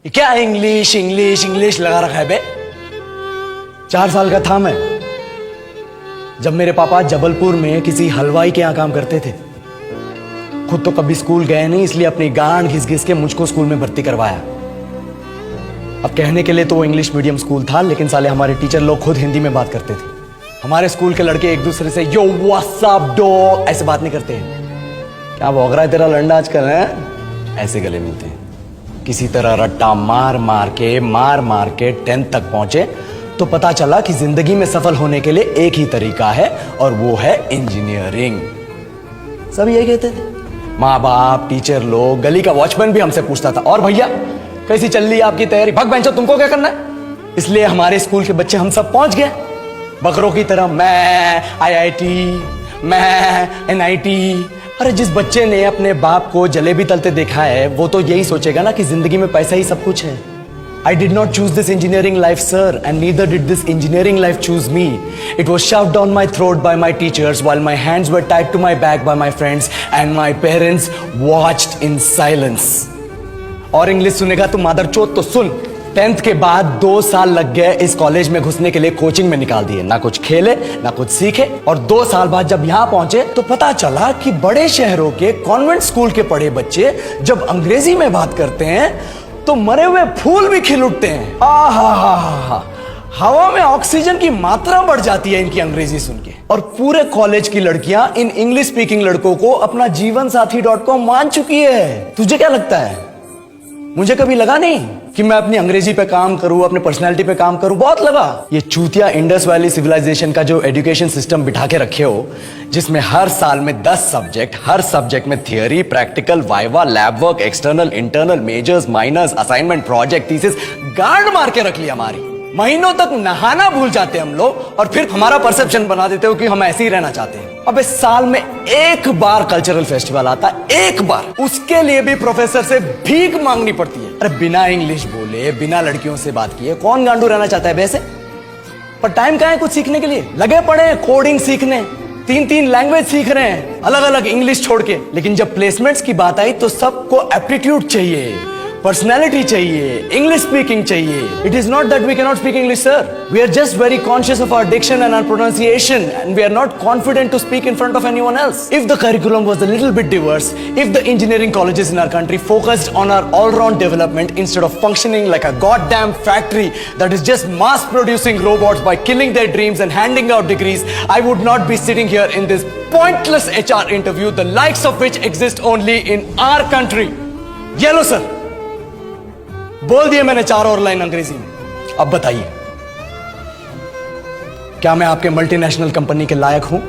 ये क्या English English English लगा रखा है बे? 4 साल का था मैं जब मेरे पापा जबलपुर में किसी हलवाई के यहां काम करते थे। खुद तो कभी स्कूल गए नहीं, इसलिए अपनी गांड घिस घिस के मुझको स्कूल में भर्ती करवाया। अब कहने के लिए तो वो इंग्लिश मीडियम स्कूल था, लेकिन साले हमारे टीचर लोग खुद हिंदी में बात करते थे। हमारे स्कूल के लड़के एक दूसरे से यो व्हाट्स अप डॉग ऐसे बात नहीं करते हैं। क्या भौंक रहा है तेरा लंडा आजकल है? ऐसे गले मिलते हैं। किसी तरह रट्टा मार मार के 10th तक पहुंचे तो पता चला कि जिंदगी में सफल होने के लिए एक ही तरीका है और वो है इंजीनियरिंग। सब यही कहते थे। माँ बाप, टीचर लोग, गली का वॉचमैन भी हमसे पूछता था, और भैया कैसी चल रही है आपकी तैयारी? भग बेंचो, तुमको क्या करना है? इसलिए हमारे स्कूल के बच्चे हम सब पहुंच गए बकरों की तरह। मैं IIT, मैं NIT। अरे जिस बच्चे ने अपने बाप को जलेबी तलते देखा है वो तो यही सोचेगा ना कि जिंदगी में पैसा ही सब कुछ है। I did not choose this engineering life, sir, and neither did this engineering life choose me. It was shoved down my throat by my teachers while my hands were tied to my back by my friends and my parents watched in silence. और English सुनेगा तू मादरचोद तो सुन। 10th के बाद 2 साल लग गए इस कॉलेज में घुसने के लिए, कोचिंग में निकाल दिए। ना कुछ खेले ना कुछ सीखे, और 2 साल बाद जब यहाँ पहुंचे तो पता चला कि बड़े शहरों के कॉन्वेंट स्कूल के पढ़े बच्चे जब अंग्रेजी में बात करते हैं तो मरे हुए फूल भी खिल उठते हैं। आहा, हवा में ऑक्सीजन की मात्रा बढ़ जाती है इनकी अंग्रेजी सुन के। और पूरे कॉलेज की लड़कियां इन इंग्लिश स्पीकिंग लड़कों को अपना जीवन साथी.com मान चुकी है। तुझे क्या लगता है? मुझे कभी लगा नहीं कि मैं अपनी अंग्रेजी पे काम करूं, अपने पर्सनालिटी पे काम करूं। बहुत लगा। ये चूतिया इंडस वैली सिविलाइजेशन का जो एजुकेशन सिस्टम बिठा के रखे हो, जिसमें हर साल में 10 सब्जेक्ट, हर सब्जेक्ट में theory, practical, viva, lab work, external, internal, majors, minors, assignment, project, thesis, गांड मार के रख लिया हमारी। महीनों तक नहाना भूल जाते हम लोग और फिर हमारा परसेप्शन बना देते हो कि हम ऐसे ही रहना चाहते हैं। अब इस साल में एक बार कल्चरल फेस्टिवल आता है, एक बार, उसके लिए भी प्रोफेसर से भीख मांगनी पड़ती है। अरे बिना इंग्लिश बोले, बिना लड़कियों से बात किए कौन गांडू रहना चाहता है वैसे? पर टाइम कहाँ है कुछ सीखने के लिए? लगे पड़े हैं कोडिंग सीखने, 3 लैंग्वेज सीख रहे हैं, अलग अलग इंग्लिश छोड़ के। लेकिन जब प्लेसमेंट्स की बात आई तो सबको एप्टीट्यूड चाहिए, पर्सनैलिटी चाहिए, इंग्लिश स्पीकिंग चाहिए। It is not that we can not speak English, sir. We are just very conscious of our diction and our pronunciation and we are not confident to speak in front of anyone else. If the curriculum was a little bit diverse, if the engineering colleges in our country focused on our all-round development instead of functioning like a goddamn factory that is just mass producing robots by killing their dreams and handing out degrees, I would not be sitting here in this pointless HR interview, the likes of which exist only in our country. Yellow sir, बोल दिए मैंने 4 और line अंग्रेजी में। अब बताइए, क्या मैं आपके मल्टीनेशनल कंपनी के लायक हूं?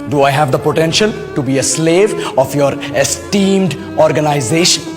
Do I have the potential to be a slave of your esteemed organisation?